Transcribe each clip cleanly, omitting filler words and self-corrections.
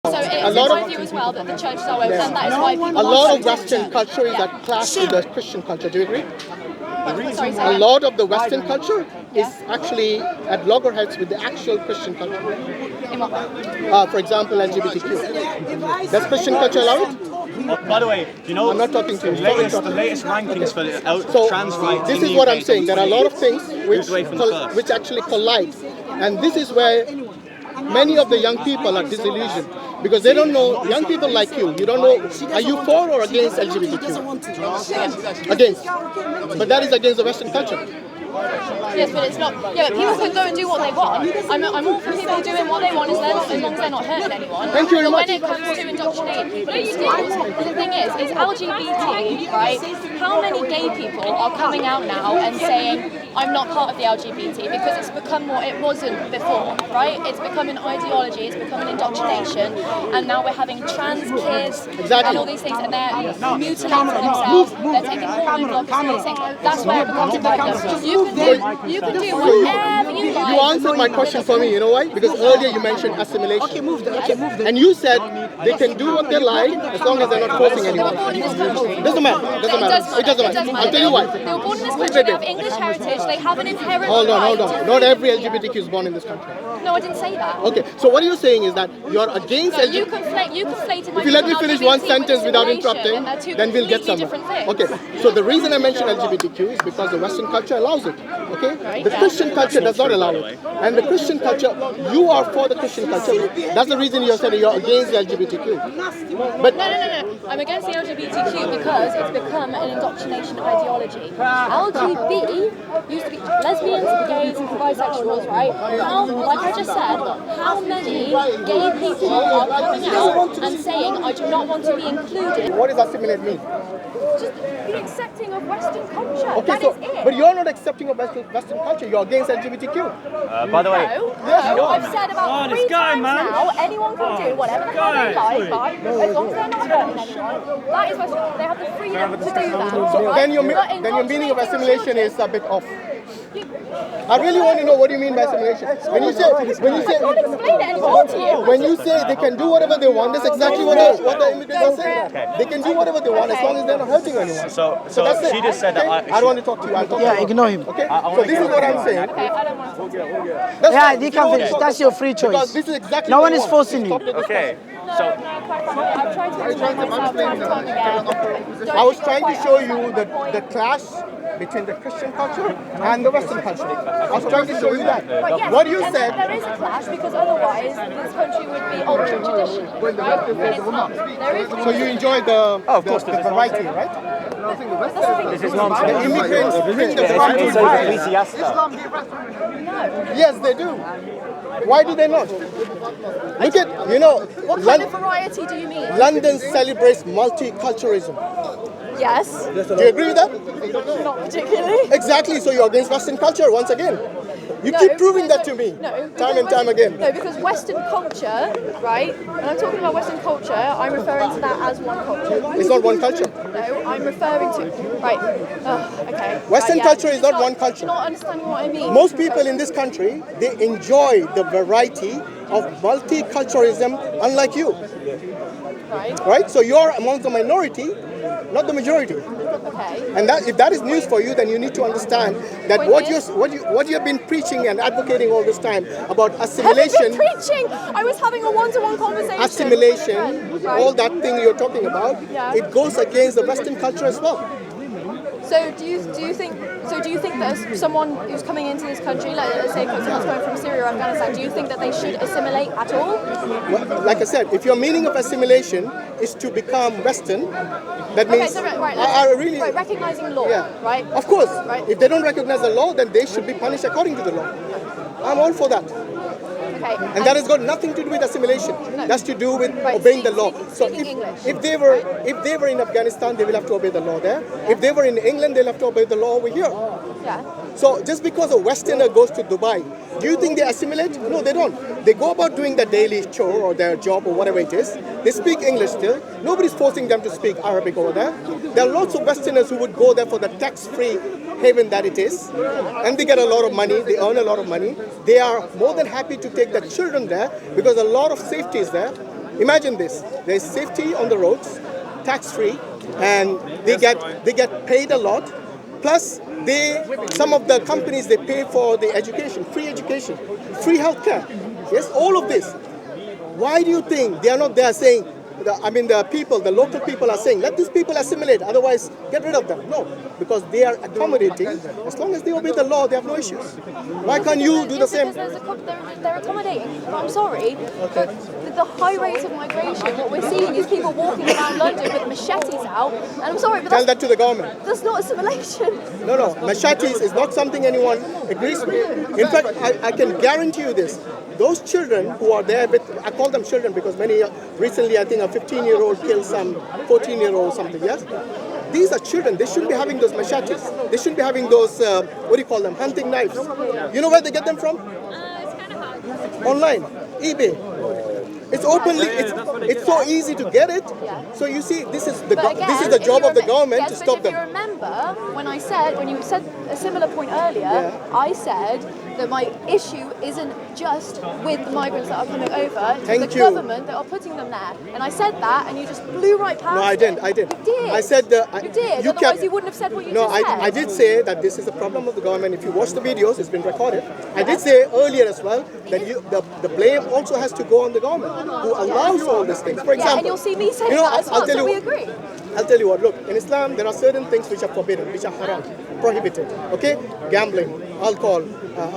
So it's my view as well that the churches are open, and that is why people A lot of Western culture is that clash with the Christian culture. Do you agree? Sorry, A lot of the Western culture is actually at loggerheads with the actual Christian culture. In what way? For example, LGBTQ. Does Christian culture allow it? By the way, you know, I'm not talking to you. the latest rankings for trans rights. This in is the what UK I'm saying. There are a lot of things which actually collide, and this is where many of the young people are disillusioned because they don't know. Young people like you don't know. Are you for or against LGBTQ? Against, but that is against the Western culture. Yes, but it's not. Yeah, but people can go and do what they want. I'm all for people doing what they want as long as they're not hurting anyone. Thank you very much. When it comes to indoctrinating people, the thing is LGBT, right? How many gay people are coming out now and saying, I'm not part of the LGBT, because it's become what it wasn't before, right? It's become an ideology, it's become an indoctrination, and now we're having trans kids and all these things, and they're mutilating themselves, they're taking hormone blockers, all these things. That's where it becomes a problem. You can do whatever you like. You answered my question for me, you know why? Because earlier you mentioned assimilation. And you said they can do what they like as long as they're not forcing anyone. They were born in this country. Doesn't matter. It doesn't matter. I'll tell you why. They were born in this country, they have English heritage, they have an inherent Hold on. right. Not every LGBTQ is born in this country. No, I didn't say that. Okay, so what you're saying is that you're against No, you LGBT. conflated my If you let me finish one sentence without interrupting, then we'll get somewhere. Okay, so the reason I mentioned LGBTQ is because the Western culture allows it. Okay, the Christian culture does not allow it, and the Christian culture, you are for the Christian culture. That's the reason you're saying you're against the LGBTQ. But No. I'm against the LGBTQ because it's become an indoctrination ideology. LGB used to be lesbians, gays, and bisexuals, right? How, like I just said, how many gay people are coming out and saying, I do not want to be included? what does assimilate mean? Just be accepting of Western culture. Okay, That so is it. but you're not accepting of Western culture. You're against LGBTQ. By the way, No, I've said about three times now, anyone can do whatever the hell they like, right? As long as they're not hurting anyone. That is Western. They have the freedom to do that. So right? then your But meaning of indoctrinating assimilation children- is a bit off. I really want to know what you mean by assimilation. When you say I can't explain it anymore to you. when you say they can do whatever they want, that's exactly what the immigrants are saying. They can do whatever they want as long as they're not hurting anyone. so that's it. she just said that. I don't want to talk to you. I'll talk to you. Ignore him. Okay? So this is what I'm saying. Okay, I don't want to. That's Yeah, fine. you can finish. That's your free Because choice. this is exactly No what one I is want. forcing you. Okay, so I've tried to explain myself time and time again. I was trying to show you the clash between the Christian culture and the Western culture. I was trying to show you that. But yes, What you and said. there is a clash because otherwise this country would be ultra traditional, right? And it's not. There is. So you enjoy the variety, right? this is nonsense. The immigrants bring the variety. Yes, they do. Why do they not? Look at, What kind of variety do you mean? London celebrates multiculturalism. Yes. Do you agree with that? Not particularly. Exactly. So you're against Western culture once again. You No, keep proving because- that to me, no, time and time again. No, because Western culture, right? When I'm talking about Western culture, I'm referring to that as one culture. It's not one culture. No, I'm referring to right. Okay. Western Right, yeah. culture is not one culture. You're not understanding what I mean. Most people in this country, they enjoy the variety of multiculturalism, unlike you, Right. right? So you're among the minority, not the majority. Okay. And that, if that is news for you, then you need to understand that what you have been preaching and advocating all this time about assimilation, Haven't been preaching. I was having a one-to-one conversation. assimilation, Right. all that thing you're talking about, Yeah. it goes against the Western culture as well. So do you think that someone who's coming into this country, like let's say someone's coming from Syria or Afghanistan, do you think that they should assimilate at all? Well, like I said, if your meaning of assimilation is to become Western, that means Right, recognizing law, yeah. right? Of course, Right. if they don't recognize the law, then they should be punished according to the law. I'm all for that. Okay. And that has got nothing to do with assimilation. No. That's to do with Right, obeying the law. So speaking English. if they were in Afghanistan, they will have to obey the law there. If they were in England, they'll have to obey the law over here. Yeah. So just because a Westerner goes to Dubai, do you think they assimilate? No, they don't. They go about doing their daily chore or their job or whatever it is. They speak English still. Nobody's forcing them to speak Arabic over there. There are lots of Westerners who would go there for the tax-free haven that it is, and they get a lot of money, they earn a lot of money. They are more than happy to take their children there because a lot of safety is there. Imagine this: there's safety on the roads, tax-free, and they get paid a lot. Plus, some of the companies they pay for the education, free healthcare. Yes, all of this. Why do you think they are not there saying? The local people are saying, let these people assimilate, otherwise get rid of them. No, because they are accommodating. As long as they obey the law, they have no issues. Why can't you do the same? They're accommodating. But I'm sorry, the high rates of migration, what we're seeing is people walking around London with machetes out. And I'm sorry, but tell that to the government. That's not assimilation. No, machetes is not something anyone agrees with. In fact, I can guarantee you this. Those children who are there, I call them children because recently I think a 15-year-old killed some 14-year-old something, yes? These are children, they shouldn't be having those machetes. They shouldn't be having those, hunting knives. You know where they get them from? It's kind of hard. Online, eBay. It's openly, it's so easy to get it. So you see, this is the job of the government to stop them. If you remember, when you said a similar point earlier, I said that my issue isn't just with the migrants that are coming over, it's the government that are putting them there. And I said that, and you just blew right past it. No, I didn't. You did. I said you did. Otherwise, you wouldn't have said what you just said. No, I did say that this is a problem of the government. If you watch the videos, it's been recorded. I did say earlier as well that the blame also has to go on the government who allows all these things. For example, and you'll see me saying that as well, so we agree. I'll tell you what, look, in Islam there are certain things which are forbidden, which are haram, prohibited, okay? Gambling, alcohol,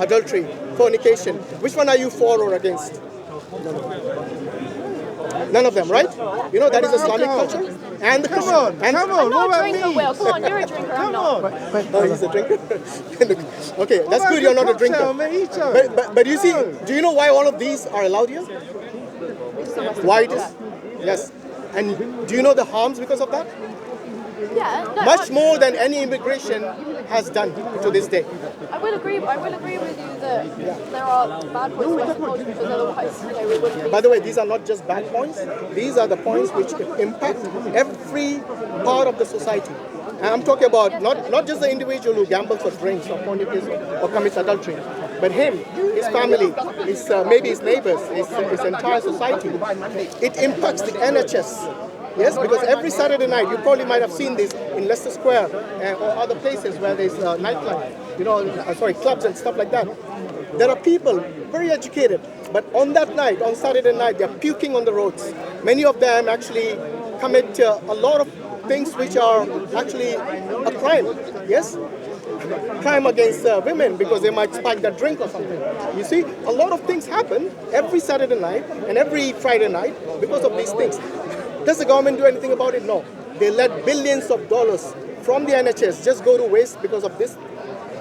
adultery, fornication. Which one are you for or against? None of them, right? You know that is Islamic culture? And the Christian. Come on, I'm not a drinker, Will. Come on, you're a drinker, I'm not. Oh, he's a drinker? Okay, that's good you're not a drinker. But you see, do you know why all of these are allowed here? Why it is? Yes. And do you know the harms because of that? Yeah. No, much more than any immigration has done to this day. I will agree with you that there are bad points Western culture because otherwise, we wouldn't be. By the way, these are not just bad points. These are the points which impact every part of the society. And I'm talking about not just the individual who gambles for drinks or fornicates or commits adultery, but him, his family, maybe his neighbors, his entire society. It impacts the NHS. Yes, because every Saturday night, you probably might have seen this in Leicester Square or other places where there's nightlife, clubs and stuff like that. There are people, very educated, but on that night, on Saturday night, they're puking on the roads. Many of them actually commit a lot of things which are actually a crime, yes? Crime against women because they might spike their drink or something. You see, a lot of things happen every Saturday night and every Friday night because of these things. Does the government do anything about it? No. They let billions of dollars from the NHS just go to waste because of this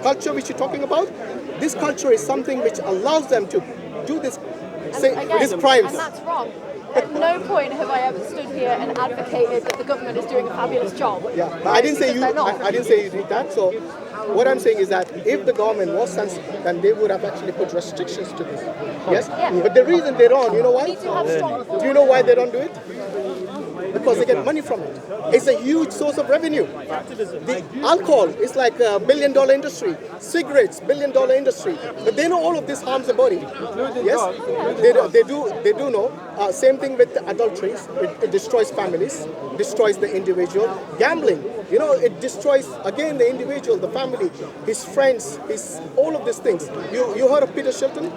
culture which you're talking about. This culture is something which allows them to do these crimes. And that's wrong. At no point have I ever stood here and advocated that the government is doing a fabulous job. Yeah, but I didn't say you did that. So what I'm saying is that if the government was sensible, then they would have actually put restrictions to this. Yes? Yeah. But the reason they don't, you know why? We need to have strong Do you know why they don't do it? Because they get money from it. It's a huge source of revenue. The alcohol is like a $1 billion industry. Cigarettes, $1 billion industry. But they know all of this harms the body. Yes, they do know. Same thing with adulteries. It destroys families, destroys the individual. Gambling, it destroys again the individual, the family, his friends, all of these things. You heard of Peter Shilton?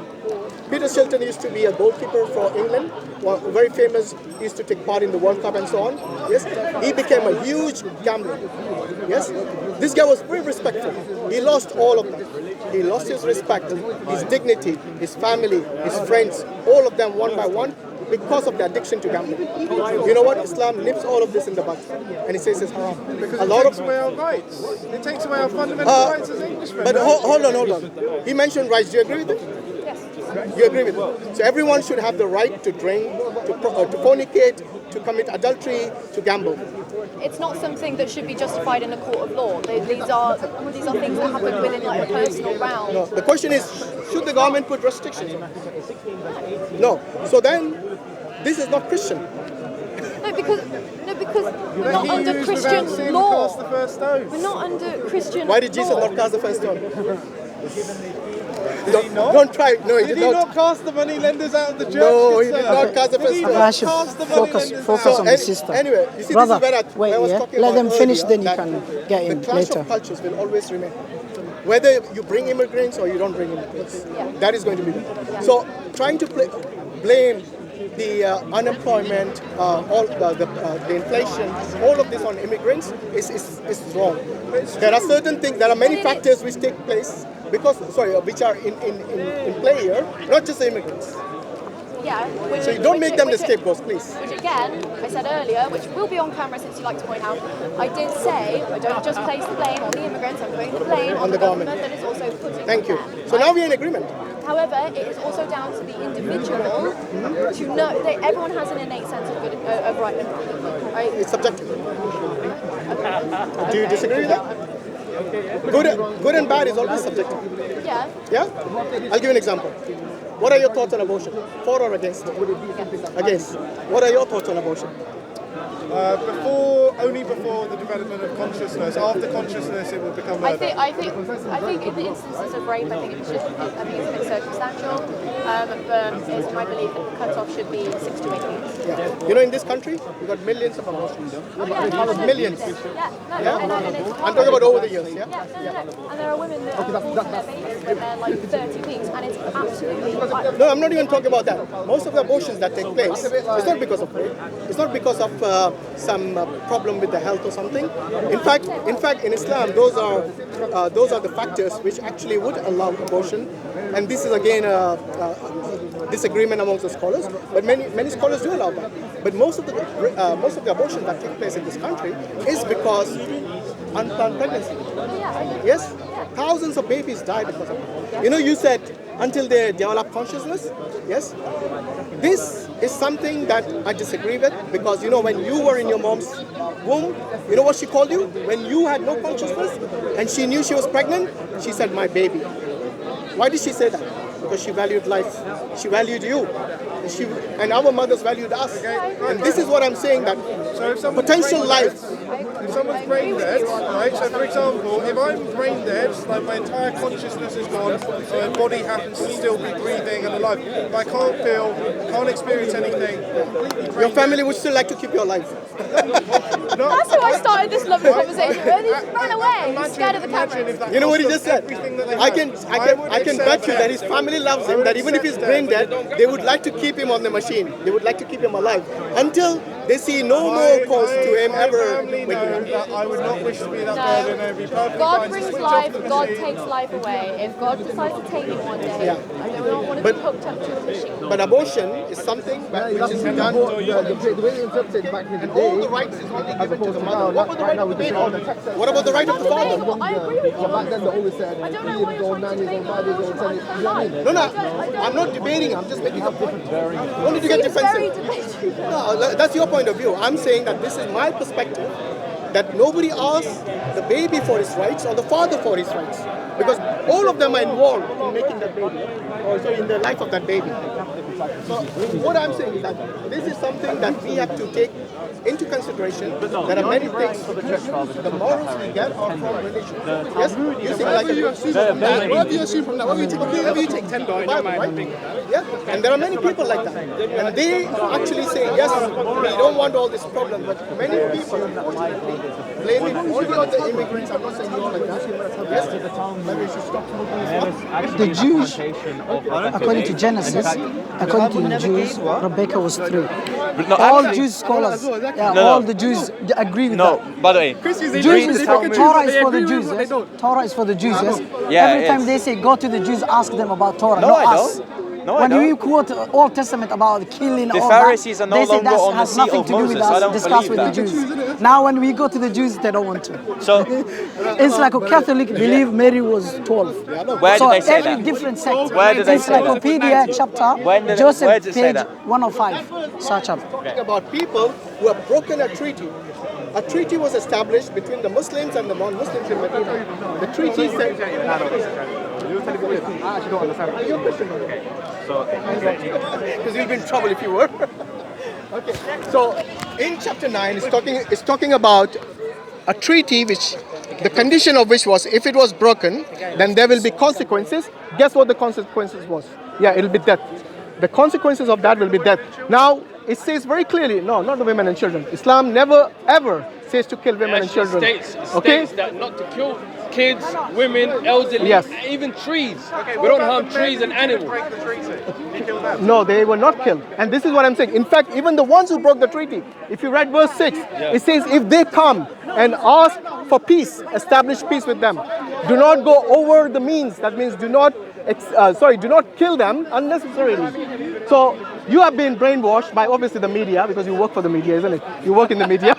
Peter Shilton used to be a goalkeeper for England, very famous, he used to take part in the World Cup and so on. Yes, he became a huge gambler. Yes, this guy was very respectful. He lost all of that. He lost his respect, his dignity, his family, his friends, all of them one by one because of the addiction to gambling. You know what? Islam nips all of this in the bud, and it says it's haram. Because it takes away our rights. It takes away our fundamental rights as Englishmen. But hold on. He mentioned rights. Do you agree with it? You agree with it? So everyone should have the right to drink, to fornicate, to commit adultery, to gamble. It's not something that should be justified in a court of law. These are things that happen within a personal realm. No, the question is, should the government put restrictions on it? No. So then, this is not Christian. No, because we're not under Christian law. The first stone. We're not under Christian law. Why did Jesus not cast the first stone? Don't try. No, he Did did he not. not cast the money lenders out of the church? No, he Good did sir? not cast the Did he money. not Hashim, cast the money focus lenders on out? the sister. Anyway, you see, Brother, this is where wait, I was yeah. talking Let about them finish, earlier, then you that can get in the clash later. of cultures will always remain. Whether you bring immigrants or you don't bring immigrants, that is going to be there. So trying to blame the unemployment, all the inflation, all of this on immigrants is wrong. There are certain things, there are many factors which take place because, which are in play here, not just the immigrants. Yeah. So you don't make them the scapegoats, please. Which again, I said earlier, which will be on camera since you like to point out, I did say I don't just place the blame on the immigrants, I'm putting the blame on the government that is also putting Thank you. them, So now we're in agreement. However, it is also down to the individual to know that everyone has an innate sense of good, of right and wrong. Right? It's subjective. Do you disagree with that? Good and bad is always subjective. Yeah. Yeah? I'll give you an example. What are your thoughts on abortion? For or against? Against. What are your thoughts on abortion? Only before the development of consciousness. After consciousness, it will become murder. I think in the instances of rape, I think it's a bit circumstantial. But it's my belief that the cut-off should be 6 to 8 weeks. Yeah. You know, in this country, we've got millions of abortions. Millions. And it's I'm talking about over the years, yeah? No. And there are women that are born their babies when they're like 30 weeks, and it's absolutely... No, I'm not even talking about that. Most of the abortions that take place, it's not because of rape. It's not because of some problem with the health or something. In fact, in Islam, those are the factors which actually would allow abortion. And this is again a disagreement amongst the scholars. But many scholars do allow that. But most of the abortions that take place in this country is because unplanned pregnancy. Yes, thousands of babies die because of it. You know, you said until they develop consciousness. Yes, this is something that I disagree with because you know when you were in your mom's womb, you know what she called you when you had no consciousness and she knew she was pregnant. She said, "My baby." Why did she say that? Because she valued life. She valued you. And our mothers valued us. And this is what I'm saying, that potential life. If someone's brain dead, right? So for example, if I'm brain dead, like my entire consciousness is gone, so my body happens to still be breathing and alive, but I can't feel, can't experience anything. Your family would still like to keep you alive. That's how I started this lovely conversation with. He ran away. He's scared of the camera. You know what he just said? I can bet you that his family loves him, that even if he's brain dead, they would like to keep him on the machine. They would like to keep him alive until they see no more cause to him ever waking up. I would not wish to be that burden. It would be perfectly God fine to brings switch life, off the God machine. takes life away. If God decides to take me one day, I do not want to be hooked up to a machine. But abortion is something which is done the way they interpreted back in the and day, all the rights is only given to the to mother. now, What was the right of the baby? What about the right of the father? I agree with you. back then they always said I don't know 3 why years you're old, trying 9 to years make old, 5 years old, 10 years old. You know what I mean? No, I'm not debating. I'm just making a point. Don't need to get Very defensive. debatable. No, that's your point of view. I'm saying that this is my perspective, that nobody asks the baby for his rights or the father for his rights, because all of them are involved in making that baby, or so in the life of that baby. So what I'm saying is that this is something that we have to take into consideration. There are many things. The morals we get are from religion. Yes, you think like Whatever you assume from that, whatever you take $10, don't mind. yeah, and there are many people like that, and they actually say yes, we don't want all this problem, but many people unfortunately blaming only on the immigrants. I'm not saying you all like that. Yes, maybe we should stop smoking this up. The Jews, according to Genesis, according to the Jews, Rebecca was 3. All Jews scholars, all the Jews agree with that. No, by the way, Jews is Torah is for the Jews, yes? Torah is for the Jews, yes? Every time they say go to the Jews, ask them about Torah, No, not I us. don't. No, I When don't. we quote Old Testament about killing The all Pharisees that, are no they say longer that on the has seat nothing of to do with Moses. I us, don't discuss with believe the that. Jews. Now when we go to the Jews, they don't want to. So, It's like a Catholic believe Mary was 12. where So did they say every that? different sect. Where did they say that? Encyclopedia chapter, When did- Joseph, where did it say page that? 105. Search up. Talking about people who have broken a treaty. A treaty was established between the Muslims and the non-Muslims in Medina. The treaty said. I actually don't understand. Your question, because you'll be in trouble if you were. Okay, so in chapter 9, it's talking about a treaty which The condition of which was, if it was broken, then there will be consequences. Guess what the consequences was? Yeah, it'll be death. The consequences of that will be death. Now, it says very clearly, no, not the women and children. Islam never, ever says to kill women and children. States that not to kill kids, women, elderly, even trees. We don't harm trees and animals. No, they were not killed. And this is what I'm saying. In fact, even the ones who broke the treaty, if you read verse 6, it says if they come and ask for peace, establish peace with them. Do not go over the means. That means do not kill them unnecessarily. So you have been brainwashed by obviously the media, because you work for the media, isn't it? You work in the media.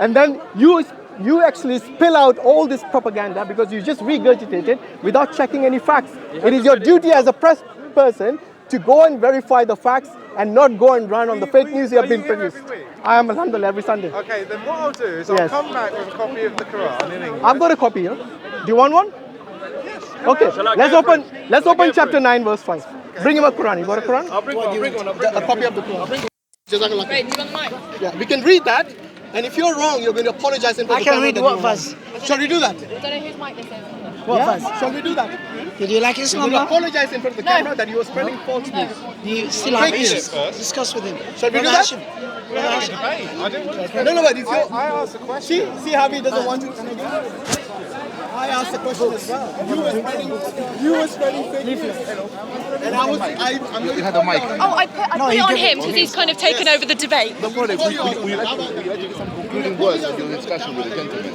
And then you actually spill out all this propaganda because you just regurgitate it without checking any facts. It is your duty as a press person to go and verify the facts and not go and run on the fake news you have been produced. I am, alhamdulillah, every Sunday. Okay, then what I'll do is I'll come back with a copy of the Quran in English. I've got a copy here. Do you want one? Okay, let's open chapter 9, verse 5. Bring him a Quran. You got a Quran? I'll bring one. A copy of the Quran. Wait, do you want the mic? Yeah, we can read that. And if you're wrong, you're going to apologize in front of the camera. I can read what verse? Shall we do that? I don't know whose mic this is. What verse? Shall we do that? Did you like Islam? You're going to apologize in front of the camera that you were spreading false news. Do you still have issues? Discuss with him. Shall we do Brother that? Hashim. I didn't want to. No, but if you're... I asked a question. See how he doesn't want to... I asked the question as well. You were spreading fake news. And I'm You had a mic. Oh, I put it on him because he's kind of taken over the debate. No problem. We like to get some concluding words of your discussion with the gentleman.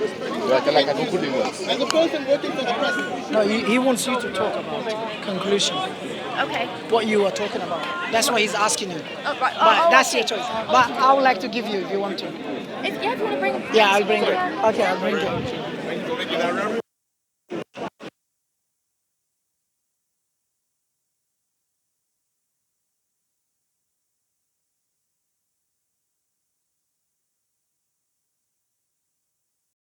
Like a concluding words. As a person working for the press. No, he wants you to talk about conclusion. Okay. What you are talking about. That's why he's asking you. Oh, right. But that's your choice. But I would like to give you if you want to. If you want to bring Yeah, I'll bring it. Okay, I'll bring it.